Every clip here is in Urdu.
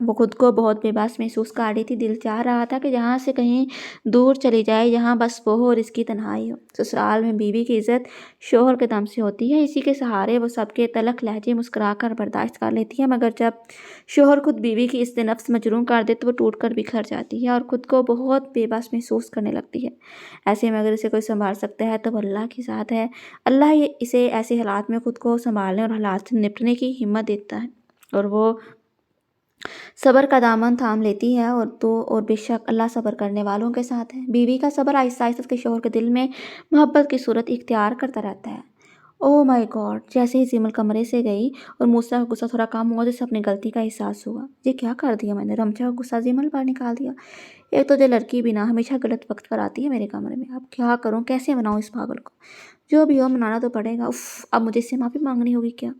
وہ خود کو بہت بے بس محسوس کر رہی تھی، دل چاہ رہا تھا کہ یہاں سے کہیں دور چلی جائے، یہاں بس وہ اور اس کی تنہائی ہو۔ سسرال میں بیوی کی عزت شوہر کے دم سے ہوتی ہے، اسی کے سہارے وہ سب کے تلخ لہجے مسکرا کر برداشت کر لیتی ہے، مگر جب شوہر خود بیوی کی اس نفس مجروح کر دے تو وہ ٹوٹ کر بکھر جاتی ہے اور خود کو بہت بے بس محسوس کرنے لگتی ہے۔ ایسے میں اگر اسے کوئی سنبھال سکتا ہے تو وہ اللہ کی ذات ہے۔ اللہ اسے ایسے حالات میں خود کو سنبھالنے اور حالات سے نپٹنے کی ہمت دیتا ہے، اور وہ صبر کا دامن تھام لیتی ہے، اور بے شک اللہ صبر کرنے والوں کے ساتھ ہے۔ بیوی کا صبر آہستہ آہستہ اس کے شوہر کے دل میں محبت کی صورت اختیار کرتا رہتا ہے۔ او مائی گاڈ! جیسے ہی زیمل کمرے سے گئی اور موسیٰ کا غصہ تھوڑا کم ہوا، جسے اپنی غلطی کا احساس ہوا۔ یہ کیا کر دیا میں نے؟ رمزا کا غصہ زیمل پر نکال دیا۔ ایک تو جو لڑکی بھی نہ ہمیشہ غلط وقت پر آتی ہے میرے کمرے میں، اب کیا کروں، کیسے مناؤں اس پاگل کو؟ جو بھی ہو منانا تو پڑے گا۔ اف، اب مجھے اس سے معافی مانگنی ہوگی کیا؟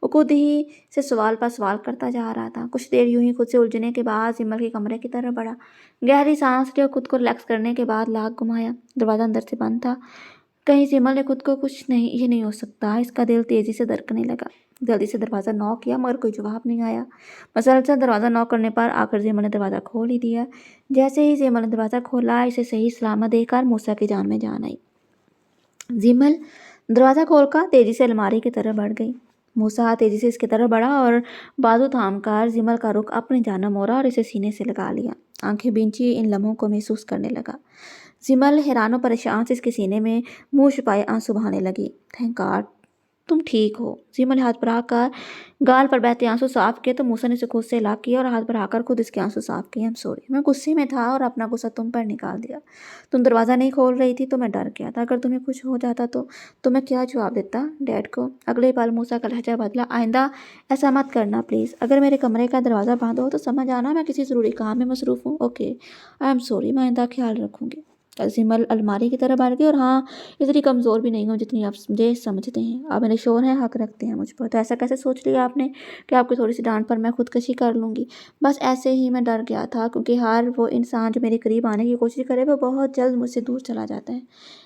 وہ خود ہی سے سوال پر سوال کرتا جا رہا تھا۔ کچھ دیر یوں ہی خود سے الجھنے کے بعد زیمل کے کمرے کی طرف بڑھا، گہری سانس لی اور خود کو ریلیکس کرنے کے بعد لاک گھمایا۔ دروازہ اندر سے بند تھا۔ کہیں زیمل نے خود کو کچھ نہیں، یہ نہیں ہو سکتا، اس کا دل تیزی سے دھڑکنے لگا۔ جلدی سے دروازہ نوک کیا مگر کوئی جواب نہیں آیا۔ مسلسل دروازہ نوک کرنے پر آخر زیمل نے دروازہ کھول ہی دیا۔ جیسے ہی زیمل نے دروازہ کھولا، اسے صحیح سلامت دیکھ کر موسیٰ کی جان میں جان آئی۔ زیمل دروازہ کھول کر تیزی سے الماری کی طرف بڑھ گئی۔ موسیٰ تیزی سے اس کی طرف بڑھا اور بازو تھام کر زیمل کا رخ اپنی جانب موڑا اور اسے سینے سے لگا لیا۔ آنکھیں بھینچی ان لمحوں کو محسوس کرنے لگا۔ زیمل حیران و پریشان سے اس کے سینے میں منہ چھپائے آنسو بہانے لگی۔ تھینک گاڈ تم ٹھیک ہو۔ زیمل ہاتھ بڑھا کر گال پر بہتے آنسو صاف کیے تو موسیٰ نے اسے خود سے الگ کیا اور ہاتھ بڑھا کر خود اس کے آنسو صاف کیے۔ I'm sorry، میں غصے میں تھا اور اپنا غصہ تم پر نکال دیا۔ تم دروازہ نہیں کھول رہی تھی تو میں ڈر گیا تھا، اگر تمہیں کچھ ہو جاتا تو میں کیا جواب دیتا ڈیڈ کو؟ اگلے پل موسیٰ کا لہجہ بدلا۔ آئندہ ایسا مت کرنا پلیز۔ اگر میرے کمرے کا دروازہ بند ہو تو سمجھ آنا میں کسی ضروری کام میں مصروف ہوں۔ اوکے I'm sorry، میں آئندہ خیال رکھوں گی۔ زیمل الماری کی طرف بڑھ گئی، اور ہاں اتنی کمزور بھی نہیں ہوں جتنی آپ مجھے سمجھتے ہیں۔ آپ میرے شوہر ہیں، حق رکھتے ہیں مجھ پر، تو ایسا کیسے سوچ لیا آپ نے کہ آپ کی تھوڑی سی ڈانٹ پر میں خودکشی کر لوں گی؟ بس ایسے ہی میں ڈر گیا تھا، کیونکہ ہر وہ انسان جو میرے قریب آنے کی کوشش کرے وہ بہت جلد مجھ سے دور چلا جاتا ہے۔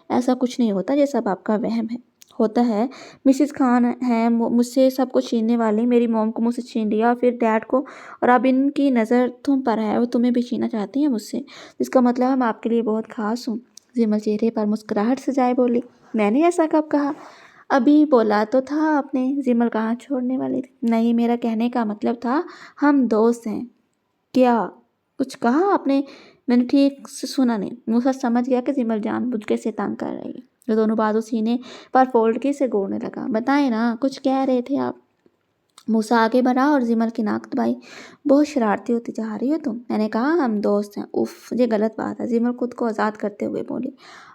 ایسا کچھ نہیں ہوتا، یہ سب آپ کا وہم ہے۔ ہوتا ہے، مسز خان ہیں مجھ سے سب کچھ چھیننے والی، میری موم کو مجھ سے چھین لیا اور پھر ڈیڈ کو، اور اب ان کی نظر تم پر ہے، وہ تمہیں بھی چھیننا چاہتی ہیں مجھ سے، جس کا مطلب ہے میں آپ کے لیے بہت خاص ہوں۔ زیمل چہرے پر مسکراہٹ سجائے بولی۔ میں نے ایسا کب کہا؟ ابھی بولا تو تھا آپ نے۔ زیمل کہاں چھوڑنے والی تھی۔ نہیں، میرا کہنے کا مطلب تھا ہم دوست ہیں۔ کیا کچھ کہا آپ نے؟ میں نے ٹھیک سے سنا نہیں۔ موسیٰ سمجھ گیا کہ زیمل جان بوجھ کے اسے تنگ کر رہی ہے۔ جو دونوں بازو سینے پر فولڈ کی سے گوڑنے لگا۔ بتائیں نا، کچھ کہہ رہے تھے آپ؟ موسیٰ آگے بڑھا اور زیمل کی ناک دبائی۔ بہت شرارتی ہوتی جا رہی ہو تم۔ میں نے کہا ہم دوست ہیں۔ اف، یہ غلط بات ہے۔ زیمل خود کو آزاد کرتے ہوئے بولی۔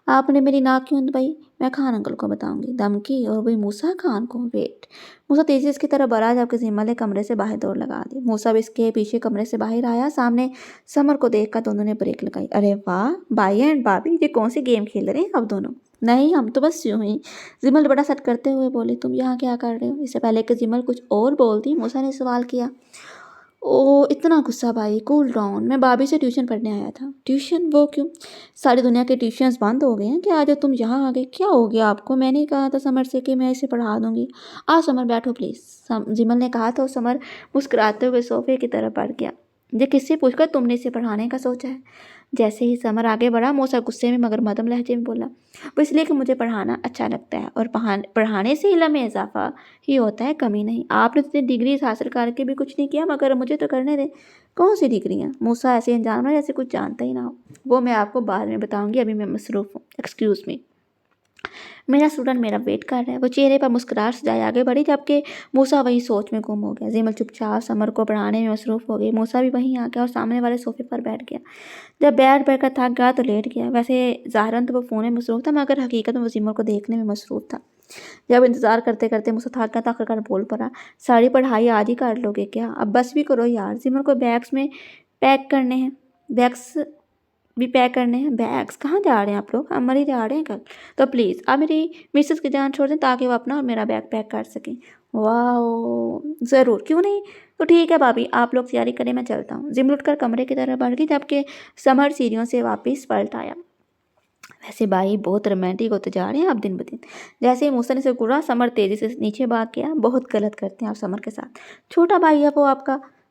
آپ نے میری ناک کیوں دبائی؟ میں خان انکل کو بتاؤں گی۔ دھمکی؟ اور وہی موسیٰ خان کو؟ ویٹ۔ موسیٰ تیزی سے اس کی طرف بڑھا، جبکہ زیمل نے کمرے سے باہر دوڑ لگا دی۔ موسیٰ بھی اس کے پیچھے کمرے سے باہر آیا۔ سامنے سمر کو دیکھ کر دونوں نے بریک لگائی۔ ارے واہ، بھائی اینڈ بھابھی، یہ کون سی گیم کھیل رہے ہیں اب دونوں؟ نہیں، ہم تو بس یوں ہی۔ زیمل بڑا سٹ کرتے ہوئے بولی۔ تم یہاں کیا کر رہے ہو؟ اس سے پہلے کہ زیمل کچھ اور بولتی موسیٰ نے سوال کیا۔ او اتنا غصہ بھائی، کول ڈاؤن، میں بھابھی سے ٹیوشن پڑھنے آیا تھا۔ ٹیوشن؟ وہ کیوں؟ ساری دنیا کے ٹیوشنز بند ہو گئے ہیں کہ آج تم یہاں آ گئے؟ کیا ہو گیا آپ کو؟ میں نے کہا تھا سمر سے کہ میں اسے پڑھا دوں گی۔ سمر بیٹھو پلیز، زیمل نے کہا تو سمر مسکراتے ہوئے صوفے کی طرف بڑھ گیا۔ یہ کس سے پوچھ کر تم نے اسے پڑھانے کا سوچا ہے؟ جیسے ہی سمر آگے بڑھا، موسیٰ غصے میں مگر مدھم لہجے میں بولا۔ وہ اس لیے کہ مجھے پڑھانا اچھا لگتا ہے، اور پڑھانے سے علم میں اضافہ ہی ہوتا ہے، کمی نہیں۔ آپ نے اتنی ڈگریز حاصل کر کے بھی کچھ نہیں کیا، مگر مجھے تو کرنے دیں۔ کون سی ڈگریاں؟ موسیٰ ایسے انجان رہا جیسے کچھ جانتا ہی نہ ہو۔ وہ میں آپ کو بعد میں بتاؤں گی، ابھی میں مصروف ہوں۔ ایکسکیوز می، میرا اسٹوڈنٹ میرا ویٹ کر رہا ہے۔ وہ چہرے پر مسکراہٹ سجائے آگے بڑھی، جبکہ موسیٰ وہی سوچ میں گم ہو گیا۔ زیمل چپ چاپ سمر کو پڑھانے میں مصروف ہو گئی۔ موسیٰ بھی وہیں آ گیا اور سامنے والے صوفے پر بیٹھ گیا۔ جب بیٹھ کر تھک گیا تو لیٹ گیا۔ ویسے ظاہراً تو وہ فون میں مصروف تھا، مگر حقیقت میں وہ زیمل کو دیکھنے میں مصروف تھا۔ جب انتظار کرتے کرتے موسیٰ تھک گیا تو آخر کار بول پڑا۔ ساری پڑھائی آج ہی کر لو گے کیا؟ اب بس بھی کرو یار، زیمل کو بیگس میں پیک کرنے ہیں۔ بیگس بھی پیک کرنے ہیں؟ بیگس کہاں جا رہے ہیں آپ لوگ؟ ہم ہی جا رہے ہیں کل تو پلیز آپ میری مسز کی جان چھوڑ دیں تاکہ وہ اپنا اور میرا بیگ پیک کر سکیں۔ واو، ضرور، کیوں نہیں؟ تو ٹھیک ہے بھابھی، آپ لوگ تیاری کریں، میں چلتا ہوں۔ زیمل اٹھ کر کمرے کی طرف بڑھ گئی، جبکہ سمر سیڑھیوں سے واپس پلٹ آیا۔ ویسے بھائی بہت رومانٹک ہوتے جا رہے ہیں آپ دن بدن۔ جیسے ہی موسیٰ نے اسے گھورا، سمر تیزی سے نیچے بھاگ گیا۔ بہت غلط کرتے ہیں آپ سمر کے ساتھ۔ چھوٹا بھائی ہے وہ آپ کا،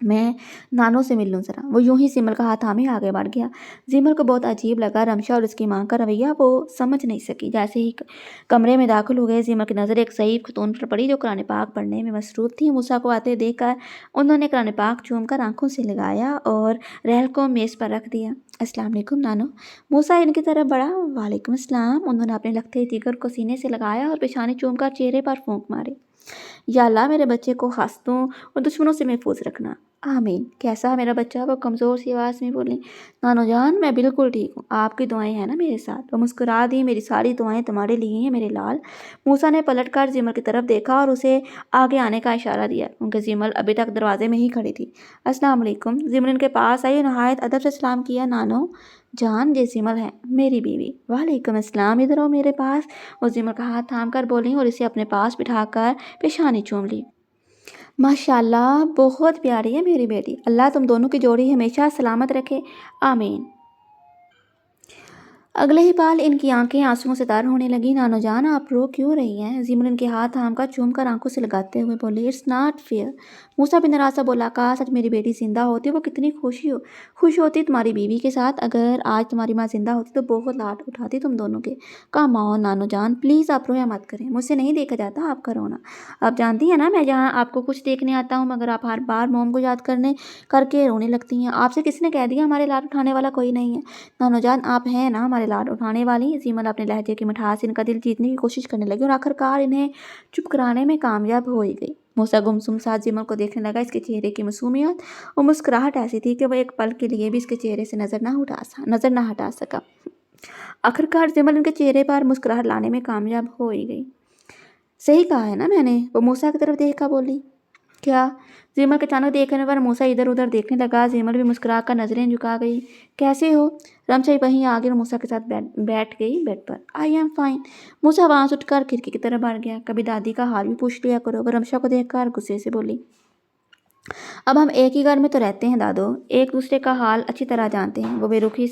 میں نانو سے مل لوں ذرا۔ وہ یوں ہی سمر کا ہاتھ تھامے آگے بڑھ گیا۔ سمر کو بہت عجیب لگا رمشا اور اس کی ماں کا رویہ وہ سمجھ نہیں سکی۔ جیسے ہی کمرے میں داخل ہو گئے سمر کی نظر ایک ضعیف خاتون پر پڑی جو قرآن پاک پڑھنے میں مصروف تھی۔ موسیٰ کو آتے دیکھ کر انہوں نے قرآن پاک چوم کر آنکھوں سے لگایا اور رحل کو میز پر رکھ دیا۔ السلام علیکم نانو۔ موسیٰ ان کی طرف بڑھا۔ وعلیکم السلام۔ انہوں نے اپنے لگتے جگر کو سینے سے لگایا اور پیشانی چوم کر چہرے پر پھونک ماری۔ یا اللہ میرے بچے کو حاسدوں اور دشمنوں سے محفوظ رکھنا، آمین۔ کیسا ہے میرا بچہ؟ وہ کمزور سی آواز میں بولی۔ نانو جان میں بالکل ٹھیک ہوں، آپ کی دعائیں ہیں نا میرے ساتھ؟ وہ مسکرا دی۔ میری ساری دعائیں تمہارے لیے ہیں میرے لال۔ موسیٰ نے پلٹ کر زمر کی طرف دیکھا اور اسے آگے آنے کا اشارہ دیا کیونکہ زمر ابھی تک دروازے میں ہی کھڑی تھی۔ السلام علیکم۔ زمر ان کے پاس آئی، نہایت ادب سے سلام کیا۔ نانو جان یہ زمر ہے میری بیوی۔ وعلیکم السلام، ادھر آؤ میرے پاس۔ وہ زمر کا ہاتھ تھام کر بولی اور اسے اپنے پاس بٹھا کر پیشانی چوم لی۔ ماشاءاللہ بہت پیاری ہے میری بیٹی، اللہ تم دونوں کی جوڑی ہمیشہ سلامت رکھے، آمین۔ اگلے ہی پال ان کی آنکھیں آنسوؤں سے تر ہونے لگیں۔ نانو جان آپ رو کیوں رہی ہیں؟ زمر ان کے ہاتھ تھام کر چوم کر آنکھوں سے لگاتے ہوئے بولی۔ It's not fair. موسیٰ بھی ناراض بولا، کاش آج میری بیٹی زندہ ہوتی، وہ کتنی خوش ہوتی تمہاری بیوی کے ساتھ۔ اگر آج تمہاری ماں زندہ ہوتی تو بہت لاڈ اٹھاتی تم دونوں کے۔ کم آؤ نانو جان پلیز، آپ رویا مت کریں، مجھ سے نہیں دیکھا جاتا آپ کا رونا۔ آپ جانتی ہیں نا میں جہاں آپ کو کچھ دیکھنے آتا ہوں مگر آپ ہر بار موم کو یاد کر کے رونے لگتی ہیں۔ آپ سے کس نے کہہ دیا ہمارے لاڈ اٹھانے والا کوئی نہیں ہے؟ نانو جان آپ ہیں نا ہمارے لاڈ اٹھانے والی۔ زمر اپنے لہجے کی مٹھاس سے ان کا دل جیتنے کی کوشش کرنے لگی اور آخرکار انہیں چپ کرانے میں کامیاب ہو ہی گئی۔ موسیٰ گمسم ساتھ زمر کو دیکھنے لگا۔ اس کے چہرے کی معصومیت اور مسکراہٹ ایسی تھی کہ وہ ایک پل کے لیے بھی اس کے چہرے سے نظر نہ ہٹا سکا۔ آخرکار زمر ان کے چہرے پر مسکراہٹ لانے میں کامیاب ہو ہی گئی۔ صحیح کہا ہے نا میں نے؟ وہ موسیٰ کی طرف دیکھ کر بولی۔ کیا؟ زمر کے اچانک دیکھنے پر موسیٰ ادھر ادھر دیکھنے لگا۔ زمر بھی مسکرا کر نظریں جھکا گئی۔ کیسے ہو؟ رمشا وہیں آگے اور موسیٰ کے ساتھ بیٹھ گئی بیڈ پر۔ I'm fine. موسیٰ وہاں سے اٹھ کر کھڑکی کی طرف بڑھ گیا۔ کبھی دادی کا حال بھی پوچھ لیا کرو، وہ رمشا کو دیکھ کر غصے سے بولی۔ اب ہم ایک ہی گھر میں تو رہتے ہیں دادو، ایک دوسرے کا حال اچھی طرح جانتے ہیں۔ وہ بے رخی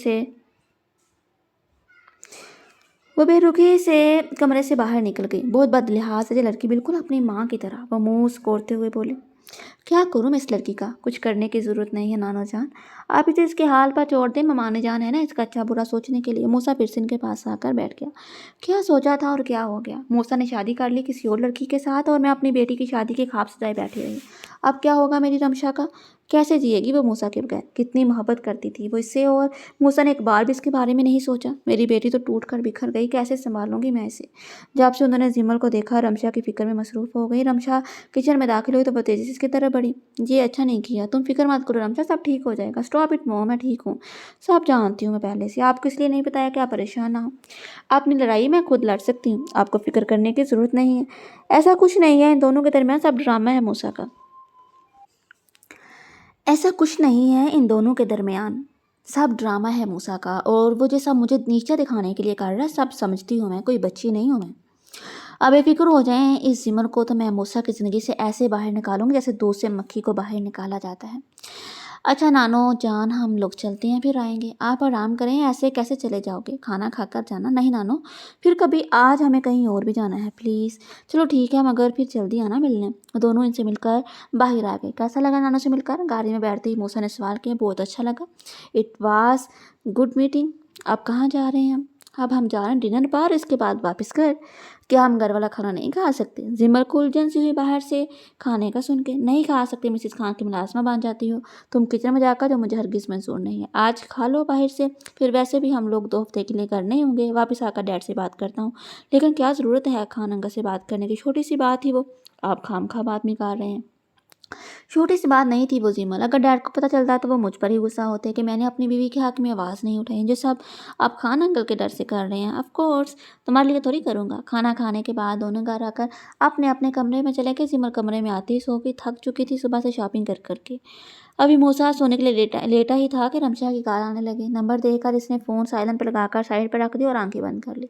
سے کمرے سے باہر نکل گئی۔ بہت بد لحاظ ہے یہ لڑکی، بالکل اپنی ماں کی طرح۔ وہ منہ سکوڑتے ہوئے بولی۔ کیا کروں میں اس لڑکی کا؟ کچھ کرنے کی ضرورت نہیں ہے نانو جان، آپ اسے اس کے حال پر چھوڑ دیں، ممانے جان ہے نا اس کا اچھا برا سوچنے کے لیے۔ موسیٰ پھر سے ان کے پاس آ کر بیٹھ گیا۔ کیا سوچا تھا اور کیا ہو گیا؟ موسیٰ نے شادی کر لی کسی اور لڑکی کے ساتھ اور میں اپنی بیٹی کی شادی کے خواب سجائے بیٹھی رہی۔ اب کیا ہوگا میری رمشا کا؟ کیسے جیے گی وہ موسیٰ کے بغیر؟ کتنی محبت کرتی تھی وہ اس سے، اور موسیٰ نے ایک بار بھی اس کے بارے میں نہیں سوچا۔ میری بیٹی تو ٹوٹ کر بکھر گئی، کیسے سنبھالوں گی میں اسے؟ جب سے انہوں نے زمر کو دیکھا رمشا کی فکر میں مصروف ہو گئی۔ رمشا کچن میں داخل ہوئی تو وہ تیزی سے اس کی طرف بڑھی۔ یہ اچھا نہیں کیا، تم فکر مت کرو رمشا، سب ٹھیک ہو جائے گا۔ اسٹاپ اٹ موم، میں ٹھیک ہوں، سب جانتی ہوں میں پہلے سے، آپ کو اس لیے نہیں بتایا کہ آپ پریشان نہ ہوں۔ اپنی لڑائی میں خود لڑ سکتی ہوں، آپ کو فکر کرنے کی ضرورت نہیں ہے۔ ایسا کچھ نہیں ہے، ان دونوں کے درمیان سب ڈرامہ ہے موسیٰ کا۔ ایسا کچھ نہیں ہے ان دونوں کے درمیان سب ڈرامہ ہے موسیٰ کا، اور وہ جیسا مجھے نیچا دکھانے کے لیے کر رہا ہے سب سمجھتی ہوں میں، کوئی بچی نہیں ہوں میں۔ اب بے فکر ہو جائیں اس زمر کو تو میں موسیٰ کی زندگی سے ایسے باہر نکالوں گی جیسے دودھ سے مکھی کو باہر نکالا جاتا ہے۔ اچھا نانو جان ہم لوگ چلتے ہیں، پھر آئیں گے، آپ آرام کریں، ایسے کیسے چلے جاؤ گے؟ کھانا کھا کر جانا۔ نہیں نانو، پھر کبھی، آج ہمیں کہیں اور بھی جانا ہے پلیز۔ چلو ٹھیک ہے مگر پھر جلدی آنا ملنے۔ دونوں ان سے مل کر باہر آ گئے۔ کیسا لگا نانو سے مل کر؟ گاڑی میں بیٹھتے ہی موسیٰ نے سوال کیا۔ بہت اچھا لگا، اٹ واز گڈ میٹنگ۔ اب کہاں جا رہے ہیں ہم؟ اب ہم جا رہے ہیں ڈنر پر، اس کے بعد واپس گھر۔ کیا ہم گھر والا کھانا نہیں کھا سکتے؟ زمر کو الجھن سی ہوئی باہر سے کھانے کا سن کے۔ نہیں کھا سکتے، مسز خان کی ملازمہ بن جاتی ہو تم کچن میں جا کر، جو مجھے ہرگز منظور نہیں ہے۔ آج کھا لو باہر سے، پھر ویسے بھی ہم لوگ 2 ہفتے کے لیے گھر نہیں ہوں گے، واپس آ کر ڈیڈ سے بات کرتا ہوں۔ لیکن کیا ضرورت ہے خان انکل سے بات کرنے کی؟ چھوٹی سی بات ہی وہ، آپ خواہ بات میں کر رہے ہیں۔ چھوٹی سی بات نہیں تھی وہ زمر، اگر ڈیڈ کو پتہ چلتا تو وہ مجھ پر ہی غصہ ہوتے کہ میں نے اپنی بیوی کے حق میں آواز نہیں اٹھائی، جو سب آپ خان انکل کے ڈر سے کر رہے ہیں۔ آف کورس تمہارے لیے تھوڑی کروں گا۔ کھانا کھانے کے بعد دونوں گھر آ کر اپنے اپنے کمرے میں چلے گئے۔ زمر کمرے میں آتے ہی سو گئی، تھک چکی تھی صبح سے شاپنگ کر کے۔ ابھی موسیٰ سونے کے لیے لیٹا ہی تھا کہ رمشا کی کال آنے لگی۔ نمبر دیکھ کر اس نے فون سائلنٹ پر لگا کر سائڈ پر رکھ دی اور آنکھیں بند کر لی۔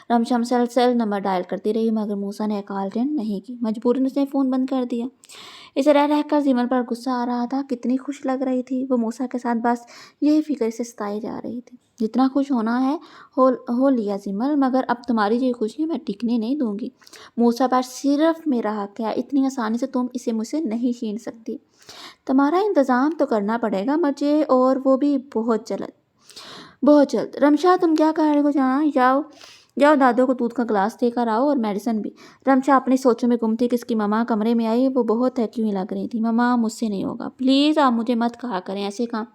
رمشا مسلسل نمبر ڈائل کرتی رہی مگر موسیٰ نے کال اٹینڈ نہیں کی۔ مجبوراً اس نے فون بند کر دیا۔ اسے رہ کر زمر پر غصہ آ رہا تھا، کتنی خوش لگ رہی تھی وہ موسیٰ کے ساتھ، بس یہی فکر اسے ستائی جا رہی تھی۔ جتنا خوش ہونا ہے ہو لیا زمل، مگر اب تمہاری جو خوشی میں ٹکنے نہیں دوں گی۔ موسیٰ پر صرف میرا حق ہے، اتنی آسانی سے تم اسے مجھ سے نہیں چھین سکتی۔ تمہارا انتظام تو کرنا پڑے گا مجھے، اور وہ بھی بہت جلد، بہت جلد۔ رمشا تم کیا کہہ رہے ہو جہاں؟ جاؤ جاؤ دادو کو دودھ کا گلاس دے کر آؤ، اور میڈیسن بھی۔ رمشا اپنی سوچوں میں گم تھی کہ اس کی ماما کمرے میں آئی، وہ بہت تھکی ہوئی لگ رہی تھی۔ ماما مجھ سے نہیں ہوگا، پلیز آپ مجھے مت کہا کریں ایسے کام،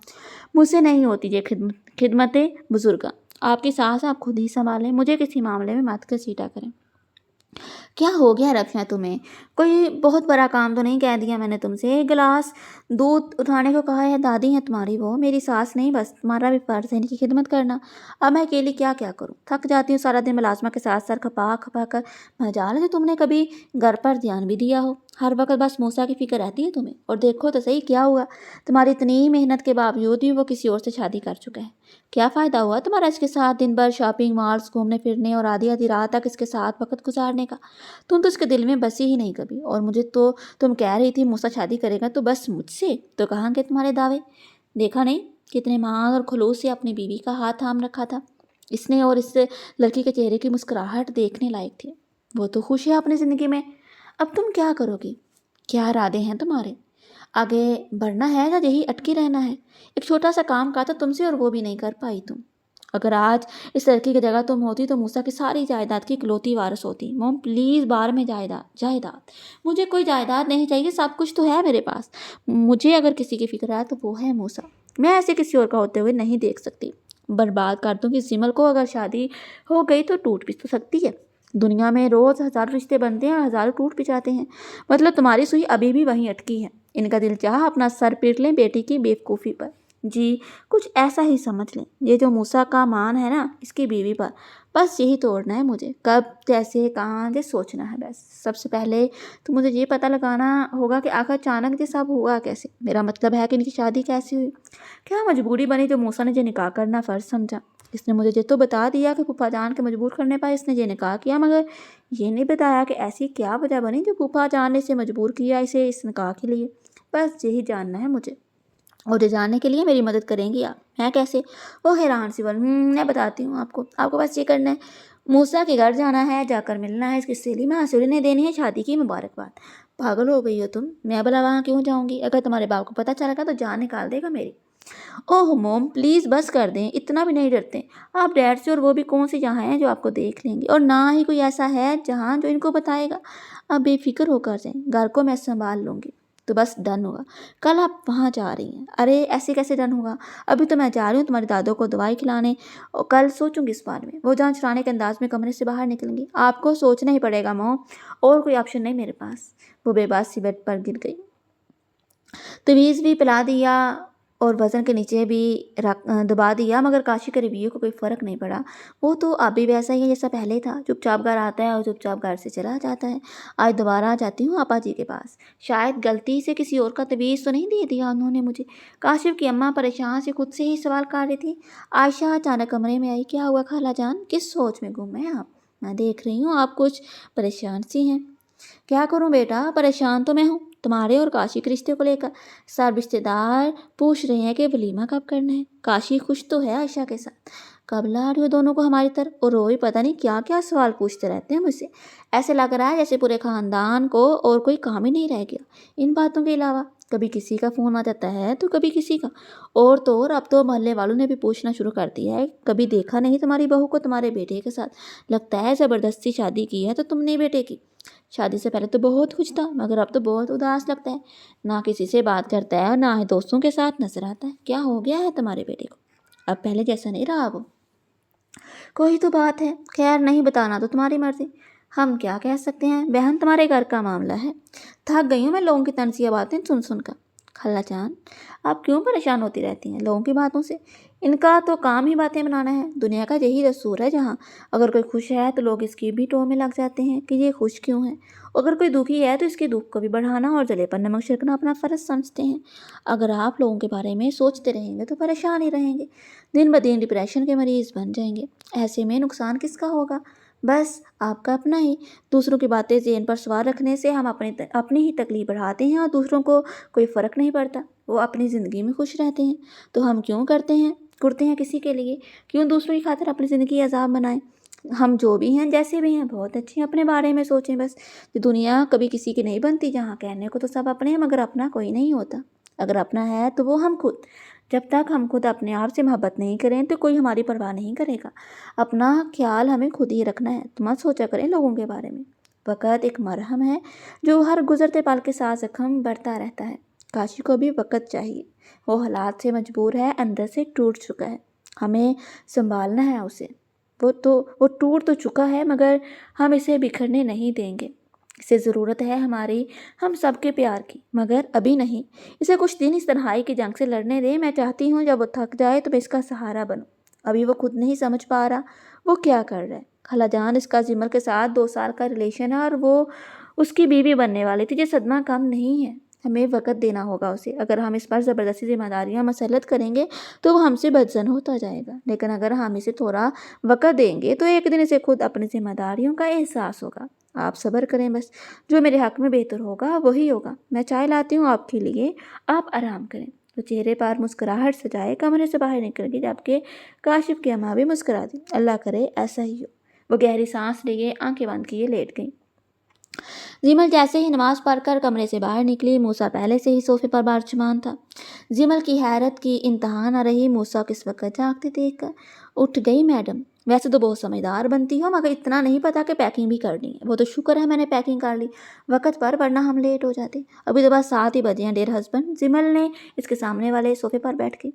مجھ سے نہیں ہوتی یہ خدمت بزرگاں۔ آپ کی سانس آپ خود ہی سنبھالیں، مجھے کسی معاملے میں مت گھسیٹا کریں۔ کیا ہو گیا رمشا تمہیں؟ کوئی بہت بڑا کام تو نہیں کہہ دیا میں نے تم سے؟ ایک گلاس دودھ اٹھانے کو کہا ہے، دادی ہیں تمہاری وہ، میری ساس نہیں، بس تمہارا بھی فرض ہے ان کی خدمت کرنا۔ اب میں اکیلی کیا کیا کروں، تھک جاتی ہوں سارا دن ملازمہ کے ساتھ سر کھپا کھپا کر۔ مجال ہے تم نے کبھی گھر پر دھیان بھی دیا ہو، ہر وقت بس موسیٰ کی فکر رہتی ہے تمہیں۔ اور دیکھو تو صحیح کیا ہوا، تمہاری اتنی محنت کے باوجود بھی وہ کسی اور سے شادی کر چکا ہے۔ کیا فائدہ ہوا تمہارا اس کے ساتھ دن بھر شاپنگ مالز گھومنے پھرنے اور آدھی آدھی رات تک اس کے ساتھ وقت گزارنے کا؟ تم تو اس کے دل میں بسی ہی نہیں کبھی۔ اور مجھے تو تم کہہ رہی تھی موسیٰ شادی کرے گا تو بس مجھ سے، تو کہاں گے تمہارے دعوے؟ دیکھا نہیں کتنے مان اور خلوص سے اپنی بیوی کا ہاتھ تھام رکھا تھا اس نے، اور اس لڑکی کے چہرے کی مسکراہٹ دیکھنے لائق تھی۔ وہ تو خوش ہے اپنی زندگی میں، اب تم کیا کرو گی؟ کیا ارادے ہیں تمہارے؟ آگے بڑھنا ہے یا یہی اٹکی رہنا ہے؟ ایک چھوٹا سا کام کہا تھا تم سے اور وہ بھی نہیں کر پائی تم۔ اگر آج اس لڑکی کی جگہ تم ہوتی تو موسیٰ کی ساری جائیداد کی اکلوتی وارث ہوتی۔ موم پلیز بار میں جائیداد، مجھے کوئی جائیداد نہیں چاہیے، سب کچھ تو ہے میرے پاس۔ مجھے اگر کسی کی فکر ہے تو وہ ہے موسیٰ، میں ایسے کسی اور کا ہوتے ہوئے نہیں دیکھ سکتی۔ برباد کر دوں گی زمل کو، اگر شادی ہو گئی تو ٹوٹ بھی تو سکتی ہے۔ دنیا میں روز ہزاروں رشتے بنتے ہیں اور ہزاروں ٹوٹ بھی جاتے ہیں، مطلب تمہاری سوئی ابھی بھی وہیں اٹکی ہے۔ ان کا دل چاہا اپنا سر پیٹ لیں بیٹی کی بیوقوفی پر، جی کچھ ایسا ہی سمجھ لیں، یہ جو موسیٰ کا مان ہے نا اس کی بیوی پر، بس یہی توڑنا ہے مجھے، کب کیسے کہاں سے سوچنا ہے بس۔ سب سے پہلے تو مجھے یہ پتہ لگانا ہوگا کہ آخر اچانک یہ سب ہوا کیسے، میرا مطلب ہے کہ ان کی شادی کیسے ہوئی، کیا مجبوری بنی جو موسیٰ نے یہ نکاح کرنا فرض سمجھا؟ اس نے مجھے یہ تو بتا دیا کہ پھوپھا جان کے مجبور کرنے پر اس نے یہ نکاح کیا، مگر یہ نہیں بتایا کہ ایسی کیا وجہ بنی جو پھوپھا جان نے اسے مجبور کیا اسے اس نکاح کے لیے۔ بس یہی جاننا ہے مجھے، اور یہ جاننے کے لیے میری مدد کریں گی آپ؟ میں کیسے؟ وہ حیران سی بول، میں بتاتی ہوں آپ کو بس یہ کرنا ہے، موسیٰ کے گھر جانا ہے، جا کر ملنا ہے، اس کی سیلی میں حاصل نے دینی ہے شادی کی مبارکباد۔ پاگل ہو گئی ہو تم، میں بھلا وہاں کیوں جاؤں گی؟ اگر تمہارے باپ کو پتہ چلا گا تو جان نکال دے گا میری۔ اوہ موم پلیز بس کر دیں، اتنا بھی نہیں ڈرتے آپ ڈیڈ سے، اور وہ بھی کون سی جہاں ہیں جو آپ کو دیکھ لیں گے، اور نہ ہی کوئی ایسا ہے جہاں جو ان کو بتائے گا۔ آپ بے فکر ہو کر جائیں، گھر کو میں سنبھال لوں گی۔ تو بس ڈن ہوگا، کل آپ وہاں جا رہی ہیں؟ ارے ایسے کیسے ڈن ہوگا، ابھی تو میں جا رہی ہوں تمہارے دادوں کو دوائی کھلانے، اور کل سوچوں گی اس بارے میں۔ وہ جان چھڑانے کے انداز میں کمرے سے باہر نکلیں گی۔ آپ کو سوچنا ہی پڑے گا موم، اور کوئی آپشن نہیں میرے پاس۔ وہ بے بس سی بیڈ پر گر گئی۔ تویز بھی پلا دیا اور وزن کے نیچے بھی دبا دیا، مگر کاشی کے رویے کو کوئی فرق نہیں پڑا۔ وہ تو اب بھی ویسا ہی ہے جیسا پہلے تھا، چپ چاپ گھر آتا ہے اور چپ چاپ گھر سے چلا جاتا ہے۔ آج دوبارہ جاتی ہوں آپا جی کے پاس، شاید غلطی سے کسی اور کا تویز تو نہیں دے دیا انہوں نے مجھے۔ کاشف کی اماں پریشان سے خود سے ہی سوال کر رہی تھی۔ عائشہ اچانک کمرے میں آئی۔ کیا ہوا خالہ جان، کس سوچ میں گم ہیں آپ؟ میں دیکھ رہی ہوں آپ کچھ پریشان سی ہیں۔ کیا کروں بیٹا، پریشان تو میں ہوں تمہارے اور کاشی کے رشتے کو لے کر۔ سب رشتے دار پوچھ رہے ہیں کہ ولیمہ کب کرنا ہے۔ کاشی خوش تو ہے عائشہ کے ساتھ، کب لا رہی ہو دونوں کو ہماری طرف؟ اور روئی پتہ نہیں کیا کیا سوال پوچھتے رہتے ہیں مجھ سے، ایسے لگ رہا ہے جیسے پورے خاندان کو اور کوئی کام ہی نہیں رہ گیا ان باتوں کے علاوہ۔ کبھی کسی کا فون آ جاتا ہے تو کبھی کسی کا، اور تو اور اب تو محلے والوں نے بھی پوچھنا شروع کر دیا ہے، کبھی دیکھا نہیں تمہاری بہو کو تمہارے بیٹے کے ساتھ، لگتا ہے زبردستی شادی کی ہے تو تم نے بیٹے کی۔ شادی سے پہلے تو بہت خوش تھا، مگر اب تو بہت اداس لگتا ہے، نہ کسی سے بات کرتا ہے اور نہ ہی دوستوں کے ساتھ نظر آتا ہے۔ کیا ہو گیا ہے تمہارے بیٹے کو؟ اب پہلے جیسا نہیں رہا وہ۔ کوئی تو بات ہے، خیر نہیں بتانا تو تمہاری مرضی، ہم کیا کہہ سکتے ہیں، بہن تمہارے گھر کا معاملہ ہے۔ تھک گئی ہوں میں لوگوں کی تنزیہ باتیں سن سن کر۔ خالہ جان آپ کیوں پریشان ہوتی رہتی ہیں لوگوں کی باتوں سے؟ ان کا تو کام ہی باتیں بنانا ہے، دنیا کا یہی دستور ہے، جہاں اگر کوئی خوش ہے تو لوگ اس کی بھی ٹو میں لگ جاتے ہیں کہ یہ خوش کیوں ہے، اگر کوئی دکھی ہے تو اس کے دکھ کو بھی بڑھانا اور جلے پر نمک چھڑکنا اپنا فرض سمجھتے ہیں۔ اگر آپ لوگوں کے بارے میں سوچتے رہیں گے تو پریشان ہی رہیں گے، دن بدن ڈپریشن کے مریض بن جائیں گے۔ ایسے میں نقصان کس کا ہوگا؟ بس آپ کا اپنا ہی۔ دوسروں کی باتیں ذہن پر سوار رکھنے سے ہم اپنی ہی تکلیف بڑھاتے ہیں، اور دوسروں کو کوئی فرق نہیں پڑتا، وہ اپنی زندگی میں خوش رہتے ہیں، تو ہم کیوں کرتے ہیں کرتے ہیں کسی کے لیے، کیوں دوسروں کی خاطر اپنی زندگی عذاب بنائیں؟ ہم جو بھی ہیں جیسے بھی ہیں بہت اچھے ہیں، اپنے بارے میں سوچیں بس۔ یہ دنیا کبھی کسی کی نہیں بنتی جہاں کہنے کو تو سب اپنے ہیں مگر اپنا کوئی نہیں ہوتا۔ اگر اپنا ہے تو وہ ہم خود۔ جب تک ہم خود اپنے آپ سے محبت نہیں کریں تو کوئی ہماری پرواہ نہیں کرے گا۔ اپنا خیال ہمیں خود ہی رکھنا ہے، تو مت سوچا کریں لوگوں کے بارے میں۔ وقت ایک مرہم ہے جو ہر گزرتے پل کے ساتھ زخم بڑھتا رہتا ہے۔ کاشی کو بھی وقت چاہیے، وہ حالات سے مجبور ہے، اندر سے ٹوٹ چکا ہے، ہمیں سنبھالنا ہے اسے۔ وہ ٹوٹ تو چکا ہے مگر ہم اسے بکھرنے نہیں دیں گے۔ اسے ضرورت ہے ہماری، ہم سب کے پیار کی، مگر ابھی نہیں۔ اسے کچھ دن اس تنہائی کی جنگ سے لڑنے دیں۔ میں چاہتی ہوں جب وہ تھک جائے تو میں اس کا سہارا بنوں۔ ابھی وہ خود نہیں سمجھ پا رہا وہ کیا کر رہا ہے۔ خالہ جان، اس کا جمل کے ساتھ 2 سال کا ریلیشن ہے اور وہ اس کی بیوی بننے والی تھی۔ یہ صدمہ کم نہیں ہے، ہمیں وقت دینا ہوگا اسے۔ اگر ہم اس پر زبردستی ذمہ داریاں مسلط کریں گے تو وہ ہم سے بدظن ہوتا جائے گا، لیکن اگر ہم اسے تھوڑا وقت دیں گے تو ایک دن اسے خود اپنی ذمہ داریوں کا احساس ہوگا۔ آپ صبر کریں بس، جو میرے حق میں بہتر ہوگا وہی ہوگا۔ میں چائے لاتی ہوں آپ کے لیے، آپ آرام کریں۔ تو چہرے پر مسکراہٹ سجائے کمرے سے باہر نکل گئی، جبکہ کاشف کی اماں بھی مسکرا دی۔ اللہ کرے ایسا ہی ہو۔ وہ گہری سانس لیے آنکھیں بند کیے لیٹ گئیں۔ جمل جیسے ہی نماز پڑھ کر کمرے سے باہر نکلی، موسیٰ پہلے سے ہی صوفے پر بارچمان تھا۔ جمل کی حیرت کی انتہا نہ رہی۔ موسیٰ کس وقت جاگتے دیکھ کر اٹھ گئی۔ میڈم، ویسے تو بہت سمجھدار بنتی ہو مگر اتنا نہیں پتا کہ پیکنگ بھی کرنی ہے۔ وہ تو شکر ہے میں نے پیکنگ کر لی وقت پر، ورنہ ہم لیٹ ہو جاتے۔ ابھی تو بس 7 ہی بجے ہیں ڈیئر ہسبینڈ۔ جمل نے اس کے سامنے والے صوفے پر بیٹھ کے،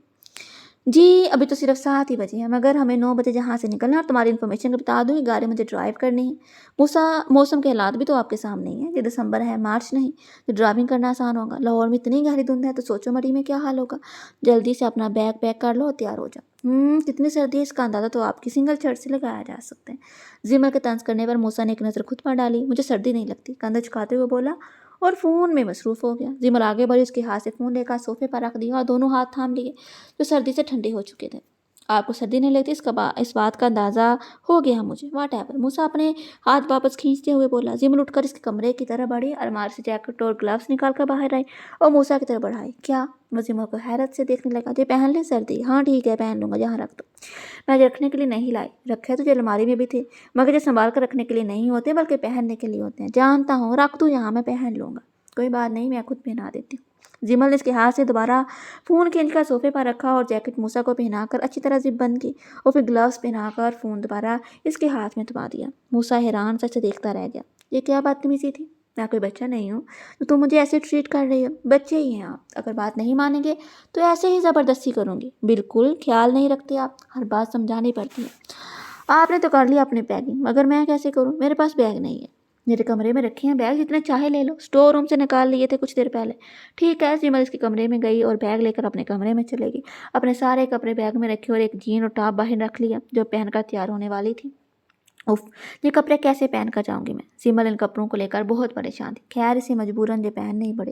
جی ابھی تو صرف 7 ہی بجے ہیں مگر ہمیں 9 بجے جہاں سے نکلنا، اور تمہاری انفارمیشن کو بتا دوں کہ گاڑی مجھے ڈرائیو کرنی ہے۔ موسم کے حالات بھی تو آپ کے سامنے ہی ہیں، یہ دسمبر ہے، مارچ نہیں، تو ڈرائیونگ کرنا آسان ہوگا۔ لاہور میں اتنی گہری دھند ہے تو سوچو مری میں کیا حال ہوگا۔ جلدی سے اپنا بیگ پیک کر لو اور تیار ہو جاؤ۔ کتنی سردی ہے اس کا اندازہ تو آپ کی سنگل شرٹ سے لگایا جا سکتے ہیں۔ جمل کے طنز کرنے پر موسیٰ نے ایک نظر خود پر ڈالی۔ مجھے سردی نہیں لگتی، کندھے جھکاتے ہوئے بولا اور فون میں مصروف ہو گیا۔ جمل آگے بڑھی، اس کے ہاتھ سے فون لے کر صوفے پر رکھ دیا اور دونوں ہاتھ تھام لیے جو سردی سے ٹھنڈے ہو چکے تھے۔ آپ کو سردی نہیں لگتی، اس بات کا اندازہ ہو گیا مجھے، واٹ ایور۔ موسیٰ اپنے ہاتھ واپس کھینچتے ہوئے بولا۔ جمل اٹھ کر اس کے کمرے کی طرف بڑھی، الماری سے جیکٹ اور گلوز نکال کر باہر آئی اور موسیٰ کی طرف بڑھائی۔ کیا؟ وہ جمل کو حیرت سے دیکھنے لگا۔ یہ پہن لیں سردی؟ ہاں ٹھیک ہے پہن لوں گا، یہاں رکھ دو۔ میں یہ رکھنے کے لیے نہیں لائی، رکھے تو یہ الماری میں بھی تھے مگر یہ سنبھال کر رکھنے کے لیے نہیں ہوتے بلکہ پہننے کے لیے ہوتے ہیں۔ جانتا ہوں، رکھ دوں یہاں، میں پہن لوں گا۔ کوئی بات نہیں، میں خود پہنا دیتی ہوں۔ جمل نے اس کے ہاتھ سے دوبارہ فون کھینچ کر صوفے پر رکھا اور جیکٹ موسیٰ کو پہنا کر اچھی طرح زپ بند کی اور پھر گلوز پہنا کر فون دوبارہ اس کے ہاتھ میں تھما دیا۔ موسیٰ حیران سے دیکھتا رہ گیا۔ یہ کیا بدتمیزی تھی؟ میں کوئی بچہ نہیں ہوں تو تم مجھے ایسے ٹریٹ کر رہی ہو؟ بچے ہی ہیں آپ، اگر بات نہیں مانیں گے تو ایسے ہی زبردستی کروں گی۔ بالکل خیال نہیں رکھتے آپ، ہر بات سمجھانی پڑتی ہے۔ آپ نے تو کر لیا اپنی پیکنگ مگر میں کیسے کروں؟ میرے پاس بیگ نہیں ہے۔ میرے کمرے میں رکھے ہیں بیگ، جتنے چاہے لے لو، اسٹور روم سے نکال لیے تھے کچھ دیر پہلے۔ ٹھیک ہے۔ جمل اس کے کمرے میں گئی اور بیگ لے کر اپنے کمرے میں چلے گی۔ اپنے سارے کپڑے بیگ میں رکھے اور ایک جین اور ٹاپ باہر رکھ لیا جو پہن کر تیار ہونے والی تھی۔ اف، یہ کپڑے کیسے پہن کر جاؤں گی میں؟ جمل ان کپڑوں کو لے کر بہت پریشان تھی۔ خیر اسے مجبوراً یہ پہن نہیں پڑے۔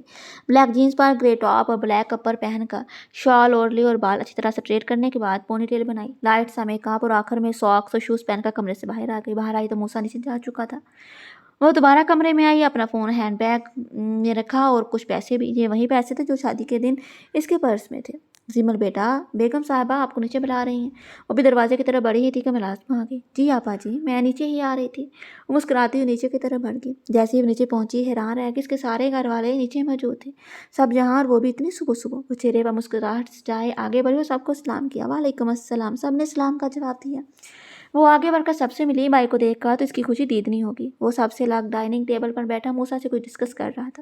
بلیک جینس پر گرے ٹاپ اور بلیک اپر پہن کر شال اوڑھ لی اور بال اچھی طرح سے اسٹریٹ کرنے کے بعد پونی ٹیل بنائی، لائٹ سا میک اپ اور آخر میں ساکس اور شوز پہن کر کمرے سے باہر آ گئی۔ باہر آئی تو موسیٰ نیچے جا چکا تھا۔ وہ دوبارہ کمرے میں آئی، اپنا فون ہینڈ بیگ میں رکھا اور کچھ پیسے بھی، یہ وہی پیسے تھے جو شادی کے دن اس کے پرس میں تھے۔ جمل بیٹا، بیگم صاحبہ آپ کو نیچے بلا رہی ہیں۔ وہ بھی دروازے کی طرف بڑھی ہی تھی کہ ملازمہ آ گئی۔ جی آپا جی، میں نیچے ہی آ رہی تھی۔ وہ مسکراتی ہوئی نیچے کی طرف بڑھ گئی۔ جیسے ہی وہ نیچے پہنچی حیران رہ گئی، اس کے سارے گھر والے نیچے موجود تھے، سب جہاں، اور وہ بھی اتنی صبح صبح۔ وہ چہرے پر مسکراہٹ سجائے آگے بڑھی اور سب کو سلام کیا۔ وعلیکم السلام، سب نے سلام کا جواب دیا۔ وہ آگے بڑھ کر سب سے ملی۔ بھائی کو دیکھ کر تو اس کی خوشی دیدنی ہوگی۔ وہ سب سے الگ ڈائننگ ٹیبل پر بیٹھا موسیٰ سے کچھ ڈسکس کر رہا تھا۔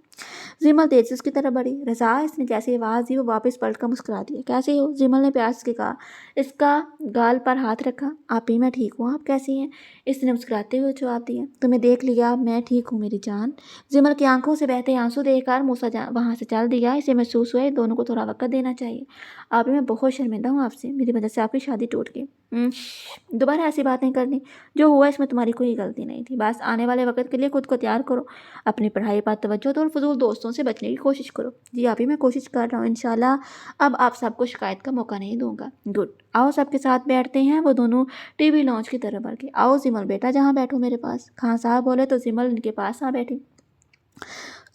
جمل تیز سے اس کی طرف بڑھی۔ رضا، اس نے جیسے آواز دی وہ واپس پلٹ کر مسکرا دیا۔ کیسے ہو؟ جمل نے پیار سے کہا۔ اس کا گال پر ہاتھ رکھا۔ آپ ہی، میں ٹھیک ہوں، آپ کیسی ہیں؟ اس نے مسکراتے ہوئے جواب دیا۔ تمہیں دیکھ لیا، میں ٹھیک ہوں میری جان۔ جمل کی آنکھوں سے بہتے آنسو دیکھ کر موسیٰ وہاں سے چل دیا۔ اسے محسوس ہوا دونوں کو تھوڑا وقت دینا چاہیے۔ آپ ہی، میں بہت شرمندہ ہوں آپ سے، میری وجہ سے آپ کی شادی ٹوٹ گئی۔ دوبارہ ایسی بات نہیں کرنی، جو ہوا اس میں تمہاری کوئی غلطی نہیں تھی۔ بس آنے والے وقت کے لیے خود کو تیار کرو، اپنی پڑھائی پر توجہ دو اور فضول دوستوں سے بچنے کی کوشش کرو۔ جی آپ ہی، میں کوشش کر رہا ہوں، انشاءاللہ اب آپ سب کو شکایت کا موقع نہیں دوں گا۔ گڈ، آؤ سب کے ساتھ بیٹھتے ہیں۔ وہ دونوں ٹی وی لاؤنج کی طرف بڑھ گئے۔ آؤ جمل بیٹا، جہاں بیٹھو میرے پاس۔ خان صاحب بولے تو جمل ان کے پاس آ بیٹھی۔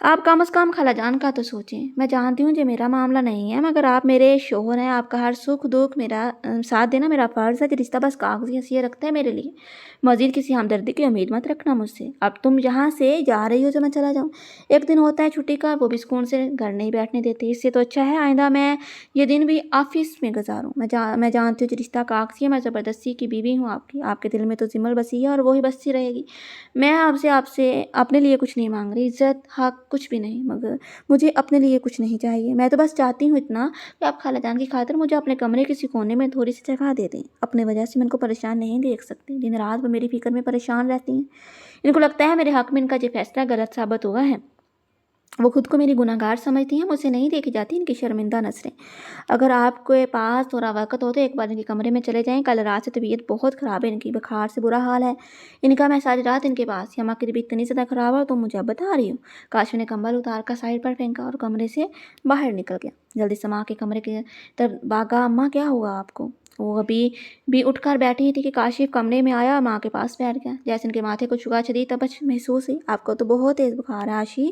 آپ کم از کم خالہ جان کا تو سوچیں. میں جانتی ہوں یہ میرا معاملہ نہیں ہے، مگر آپ میرے شوہر ہیں، آپ کا ہر سکھ دکھ میرا ساتھ دینا میرا فرض ہے. یہ رشتہ بس کاغذی حیثیت رکھتا ہے میرے لیے. مزید کسی ہمدردی کی امید مت رکھنا مجھ سے. اب تم یہاں سے جا رہی ہو تو میں چلا جاؤں. ایک دن ہوتا ہے چھٹی کا، وہ بھی سکون سے گھر نہیں بیٹھنے دیتے. اس سے تو اچھا ہے آئندہ میں یہ دن بھی آفس میں گزاروں. میں جانتی ہوں یہ رشتہ کاغذی ہے، میں زبردستی کی بیوی ہوں آپ کی. آپ کے دل میں تو زمل بسی ہے اور وہی بستی رہے گی. میں آپ سے اپنے لیے کچھ نہیں مانگ رہی، عزت حق کچھ بھی نہیں، مگر مجھے اپنے لیے کچھ نہیں چاہیے. میں تو بس چاہتی ہوں اتنا کہ آپ خالہ جان کی خاطر مجھے اپنے کمرے کسی کونے میں تھوڑی سی جگہ دے دیں. اپنے وجہ سے میں ان کو پریشان نہیں دیکھ سکتی. دن رات وہ میری فکر میں پریشان رہتی ہیں. ان کو لگتا ہے میرے حق میں ان کا یہ فیصلہ غلط ثابت ہوا ہے. وہ خود کو میری گناہ گار سمجھتی ہیں. مجھ سے نہیں دیکھی جاتی ان کی شرمندہ نظریں. اگر آپ کے پاس تھوڑا وقت ہو تو ایک بار ان کے کمرے میں چلے جائیں. کل رات سے طبیعت بہت خراب ہے ان کی، بخار سے برا حال ہے ان کا. میں ساری رات ان کے پاس. اماں کی طبیعت اتنی زیادہ خراب ہے تو مجھے اب بتا رہی ہوں. کاشف نے کمبل اتار کر سائڈ پر پھینکا اور کمرے سے باہر نکل گیا. جلدی سے ماں کے کمرے کی طرف بھاگا. اماں کیا ہوا آپ کو؟ وہ ابھی بھی اٹھ کر بیٹھی تھی کہ کاشف کمرے میں آیا اور ماں کے پاس بیٹھ گیا. جیسے ان کے ماتھے کو چھوا شدید تپش محسوس ہوئی. آپ کو تو بہت تیز بخار ہے آشی.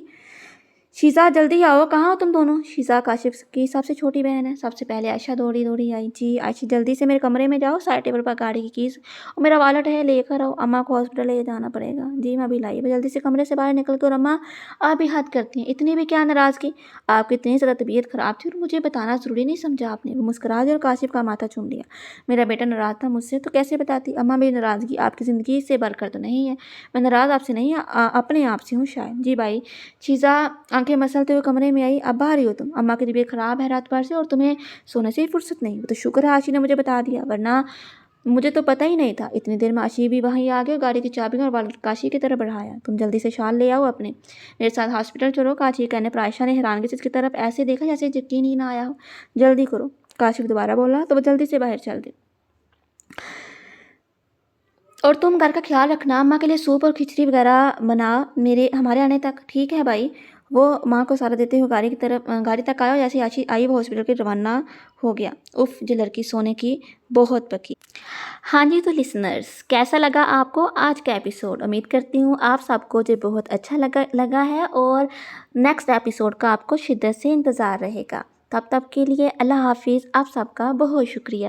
شیزا جلدی آؤ. کہاں ہو تم دونوں؟ شیزا کاشف کی سب سے چھوٹی بہن ہے. سب سے پہلے عائشہ دوڑی آئی. جی عائشہ جلدی سے میرے کمرے میں جاؤ. سائڈ ٹیبل پر گاڑی کی کیز اور میرا والٹ ہے، لے کر آؤ. اماں کو ہاسپٹل لے جانا پڑے گا. جی میں ابھی لائی. وہ جلدی سے کمرے سے باہر نکل کر اماں آپ بھی حد کرتی ہیں. اتنی بھی کیا ناراضگی؟ آپ کی اتنی زیادہ طبیعت خراب تھی اور مجھے بتانا ضروری نہیں سمجھا آپ نے؟ وہ مسکرا دی اور کاشف کا ماتھا چوم لیا. میرا بیٹا ناراض تھا مجھ سے تو کیسے بتاتی؟ اماں میری ناراضگی آپ کی زندگی سے بڑھ کر تو نہیں ہے. میں ناراض آپ سے نہیں اپنے آپ سے ہوں شاید. جی بھائی. شیزا آنکھیں مسلتے ہوئے کمرے میں آئی. اب باہر ہی ہو تم؟ اماں کی طبیعت خراب ہے رات بھر سے اور تمہیں سونے سے ہی فرصت نہیں. وہ تو شکر ہے آشی نے مجھے بتا دیا، ورنہ مجھے تو پتہ ہی نہیں تھا. اتنی دیر میں آشی بھی وہیں آ گئے. گاڑی کی چابیوں اور والد کاشی کی طرف بڑھایا. تم جلدی سے شال لے آؤ اپنے، میرے ساتھ ہاسپٹل چلو. کاشی کہنے پر عائشہ نے حیرانگی سے اس کی طرف ایسے دیکھا جیسے یقین ہی نہ آیا ہو. جلدی کرو. کاشف دوبارہ بولا تو وہ جلدی سے باہر چل دے. اور تم گھر کا خیال رکھنا. اماں کے لیے سوپ اور کھچڑی وغیرہ بنا ہمارے آنے تک. ٹھیک ہے بھائی. وہ ماں کو سارا دیتے ہوئے گاڑی تک آیا اور جیسے آشی آئی وہ ہاسپٹل کے روانہ ہو گیا. اف جو لڑکی سونے کی بہت پکی. ہاں جی تو لسنرز کیسا لگا آپ کو آج کا ایپیسوڈ؟ امید کرتی ہوں آپ سب کو جو بہت اچھا لگا ہے اور نیکسٹ ایپیسوڈ کا آپ کو شدت سے انتظار رہے گا. تب کے لیے اللہ حافظ. آپ سب کا بہت شکریہ.